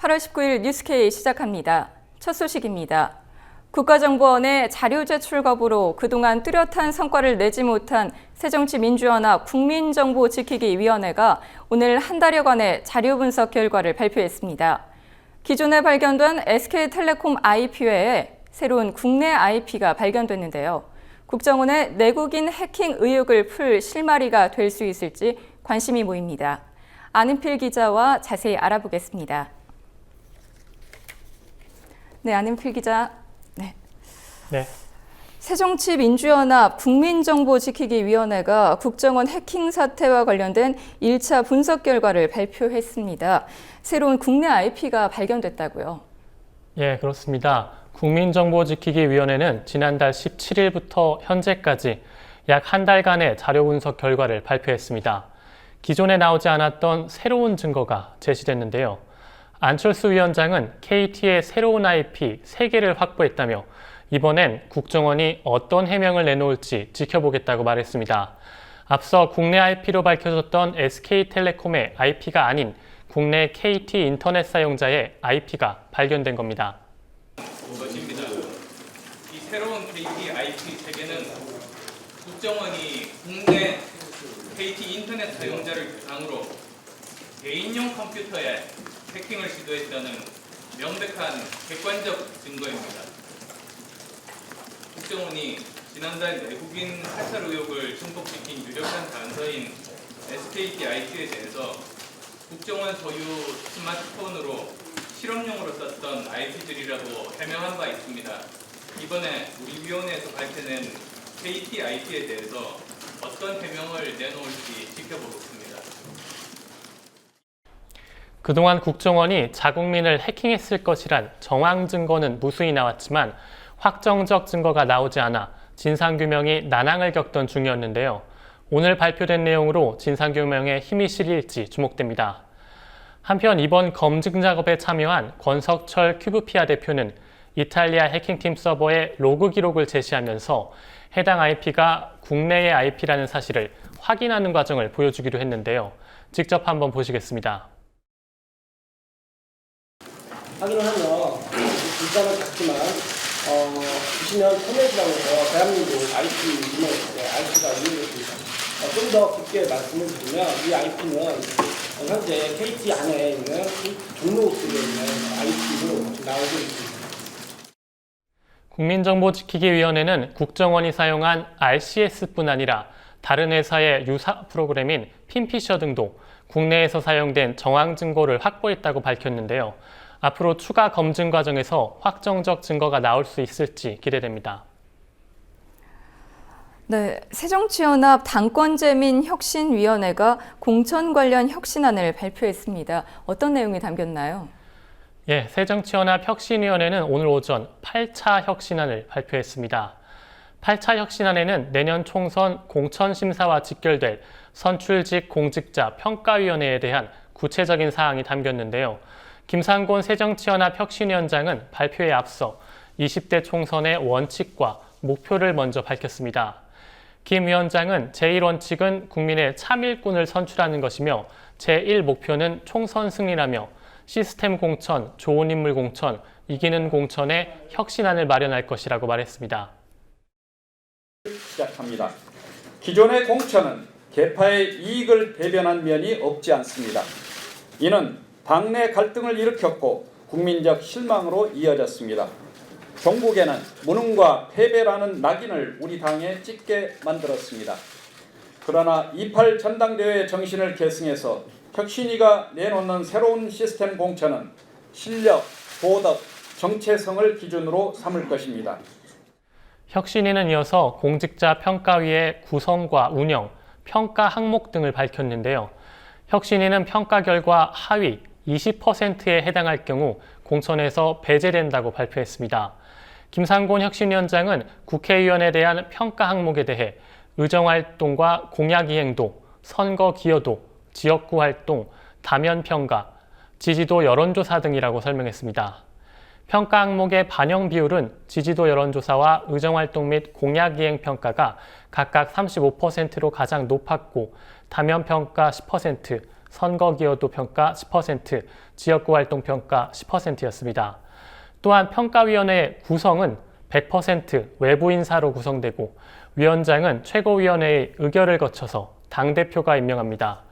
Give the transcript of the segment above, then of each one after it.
8월 19일 뉴스K 시작합니다. 첫 소식입니다. 국가정보원의 자료 제출 거부로 그동안 뚜렷한 성과를 내지 못한 새정치민주연합 국민정보지키기위원회가 오늘 한 달여간의 자료 분석 결과를 발표했습니다. 기존에 발견된 SK텔레콤 IP 외에 새로운 국내 IP가 발견됐는데요. 국정원의 내국인 해킹 의혹을 풀 실마리가 될 수 있을지 관심이 모입니다. 안은필 기자와 자세히 알아보겠습니다. 네, 안은필 기자. 네. 새정치민주연합 국민정보지키기위원회가 국정원 해킹 사태와 관련된 1차 분석 결과를 발표했습니다. 새로운 국내 IP가 발견됐다고요? 예, 그렇습니다. 국민정보지키기위원회는 지난달 17일부터 현재까지 약 한 달간의 자료 분석 결과를 발표했습니다. 기존에 나오지 않았던 새로운 증거가 제시됐는데요. 안철수 위원장은 KT의 새로운 IP 3개를 확보했다며 이번엔 국정원이 어떤 해명을 내놓을지 지켜보겠다고 말했습니다. 앞서 국내 IP로 밝혀졌던 SK텔레콤의 IP가 아닌 국내 KT 인터넷 사용자의 IP가 발견된 겁니다. 것입니다. 이 새로운 KT IP 세계는 국정원이 국내 KT 인터넷 사용자를 대상으로 개인용 컴퓨터에 해킹을 시도했다는 명백한 객관적 증거입니다. 국정원이 지난달 내국인 사찰 의혹을 증폭시킨 유력한 단서인 SKT IP에 대해서 국정원 소유 스마트폰으로 실험용으로 썼던 IP들이라고 해명한 바 있습니다. 이번에 우리 위원회에서 밝혀낸 KT IP에 대해서 어떤 해명을 내놓을지 지켜보겠습니다. 그동안 국정원이 자국민을 해킹했을 것이란 정황 증거는 무수히 나왔지만 확정적 증거가 나오지 않아 진상규명이 난항을 겪던 중이었는데요. 오늘 발표된 내용으로 진상규명에 힘이 실릴지 주목됩니다. 한편 이번 검증 작업에 참여한 권석철 큐브피아 대표는 이탈리아 해킹팀 서버의 로그 기록을 제시하면서 해당 IP가 국내의 IP라는 사실을 확인하는 과정을 보여주기로 했는데요. 직접 한번 보시겠습니다. 확인을 하면 불쌍은 작지만 보시면 코넷이라고 해서 대한민국 IP는 IP가 이용됐습니다. 좀 더 깊게 말씀을 드리면 이 IP는 현재 KT 안에 있는 종로 쪽에 있는 IP로 나오고 있습니다. 국민정보지키기위원회는 국정원이 사용한 RCS뿐 아니라 다른 회사의 유사 프로그램인 핀피셔 등도 국내에서 사용된 정황 증거를 확보했다고 밝혔는데요. 앞으로 추가 검증 과정에서 확정적 증거가 나올 수 있을지 기대됩니다. 네, 새정치연합 당권제민혁신위원회가 공천 관련 혁신안을 발표했습니다. 어떤 내용이 담겼나요? 예, 새정치연합 혁신위원회는 오늘 오전 8차 혁신안을 발표했습니다. 8차 혁신안에는 내년 총선 공천심사와 직결될 선출직 공직자 평가위원회에 대한 구체적인 사항이 담겼는데요. 김상곤 새정치연합 혁신위원장은 발표에 앞서 20대 총선의 원칙과 목표를 먼저 밝혔습니다. 김 위원장은 제1원칙은 국민의 참일꾼을 선출하는 것이며 제1목표는 총선 승리라며 시스템 공천, 좋은 인물 공천, 이기는 공천에 혁신안을 마련할 것이라고 말했습니다. 시작합니다. 기존의 공천은 계파의 이익을 대변한 면이 없지 않습니다. 이는 당내 갈등을 일으켰고 국민적 실망으로 이어졌습니다. 종국에는 무능과 패배라는 낙인을 우리 당에 찍게 만들었습니다. 그러나 28 전당대회의 정신을 계승해서 혁신위가 내놓는 새로운 시스템 공천은 실력, 도덕, 정체성을 기준으로 삼을 것입니다. 혁신위는 이어서 공직자 평가위의 구성과 운영, 평가 항목 등을 밝혔는데요. 혁신위는 평가 결과 하위 20%에 해당할 경우 공천에서 배제된다고 발표했습니다. 김상곤 혁신위원장은 국회의원에 대한 평가 항목에 대해 의정활동과 공약이행도, 선거 기여도, 지역구 활동, 다면평가, 지지도 여론조사 등이라고 설명했습니다. 평가 항목의 반영 비율은 지지도 여론조사와 의정활동 및 공약이행 평가가 각각 35%로 가장 높았고 다면평가 10%, 선거기여도 평가 10%, 지역구 활동 평가 10%였습니다. 또한 평가위원회 구성은 100% 외부 인사로 구성되고 위원장은 최고위원회의 의결을 거쳐서 당대표가 임명합니다.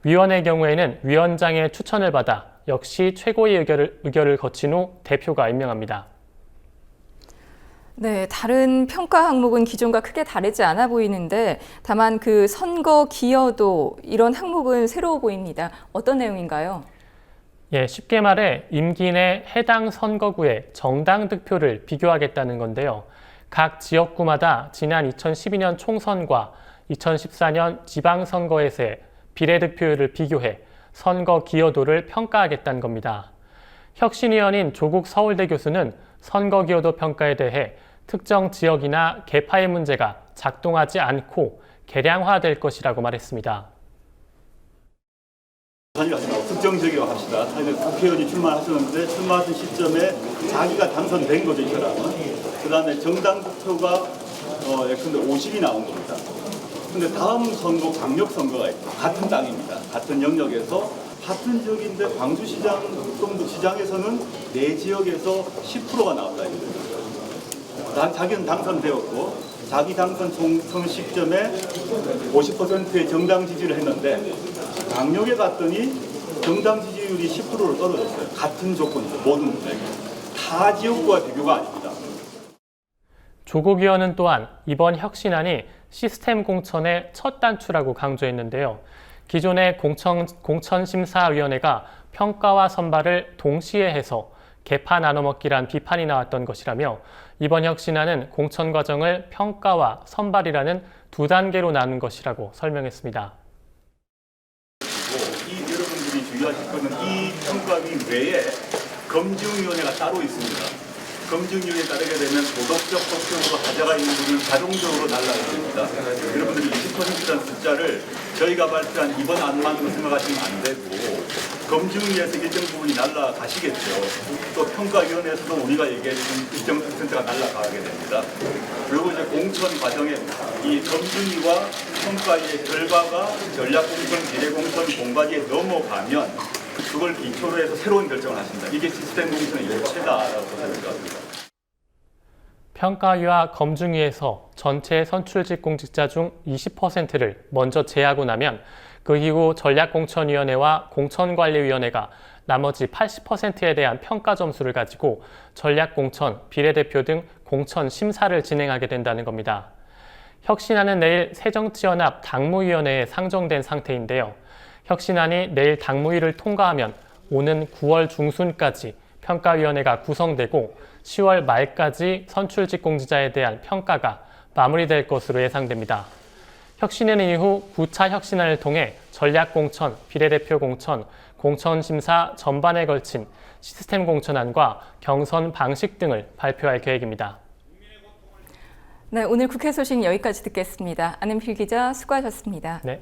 위원의 경우에는 위원장의 추천을 받아 역시 최고의 의결을 거친 후 대표가 임명합니다. 네, 다른 평가 항목은 기존과 크게 다르지 않아 보이는데 다만 그 선거 기여도 이런 항목은 새로워 보입니다. 어떤 내용인가요? 예, 쉽게 말해 임기 내 해당 선거구의 정당 득표를 비교하겠다는 건데요. 각 지역구마다 지난 2012년 총선과 2014년 지방선거에서의 비례득표율을 비교해 선거 기여도를 평가하겠다는 겁니다. 혁신위원인 조국 서울대 교수는 선거 기여도 평가에 대해 특정 지역이나 계파의 문제가 작동하지 않고 개량화될 것이라고 말했습니다. 특정 지역에 합시다. 국회의원이 출마하셨는데 출마하신 시점에 자기가 당선된 거죠, 이 사람은. 그 다음에 정당 득표가 예컨대 50이 나온 겁니다. 근데 다음 선거 강력 선거가 있고 같은 땅입니다. 같은 영역에서 같은 지역인데 광주시장, 북동북시장에서는 내 지역에서 10%가 나왔다 이거죠. 자기는 당선되었고 자기 당선 총선 시점에 50%의 정당 지지를 했는데 강력에 갔더니 정당 지지율이 10%로 떨어졌어요. 같은 조건이죠. 모든 분에게. 타 지역구와 비교가 아닙니다. 조국 의원은 또한 이번 혁신안이 시스템 공천의 첫 단추라고 강조했는데요. 기존의 공천심사위원회가 평가와 선발을 동시에 해서 개파 나눠먹기란 비판이 나왔던 것이라며 이번 혁신안은 공천 과정을 평가와 선발이라는 두 단계로 나눈 것이라고 설명했습니다. 여러분들이 주의하실 것은 이 평가위 외에 검증위원회가 따로 있습니다. 검증위원회에 따르게 되면 도덕적 법적으로 가져가 있는 분을 자동적으로 날라가게 됩니다. 여러분들이 20%라는 숫자를 저희가 발표한 이번 안만으로 생각하시면 안 되고 검증위에서 일정 부분이 날라가시겠죠. 또 평가위원회에서도 우리가 얘기해준 일정 퍼센트가 날라가게 됩니다. 그리고 이제 공천 과정에 이 검증위와 평가위의 결과가 전략공천, 비례공천, 공과지에 넘어가면 그걸 기초로 해서 새로운 결정을 하십니다. 이게 시스템 공천의 일체다라고 보셔야 될 것 같습니다. 평가위와 검증위에서 전체 선출직 공직자 중 20%를 먼저 제하고 나면 그 이후 전략공천위원회와 공천관리위원회가 나머지 80%에 대한 평가 점수를 가지고 전략공천, 비례대표 등 공천 심사를 진행하게 된다는 겁니다. 혁신안은 내일 새정치연합 당무위원회에 상정된 상태인데요. 혁신안이 내일 당무위를 통과하면 오는 9월 중순까지 평가위원회가 구성되고 10월 말까지 선출직 공직자에 대한 평가가 마무리될 것으로 예상됩니다. 혁신안 이후 9차 혁신안을 통해 전략공천, 비례대표 공천, 공천심사 전반에 걸친 시스템 공천안과 경선 방식 등을 발표할 계획입니다. 네, 오늘 국회 소식 여기까지 듣겠습니다. 안은필 기자 수고하셨습니다. 네.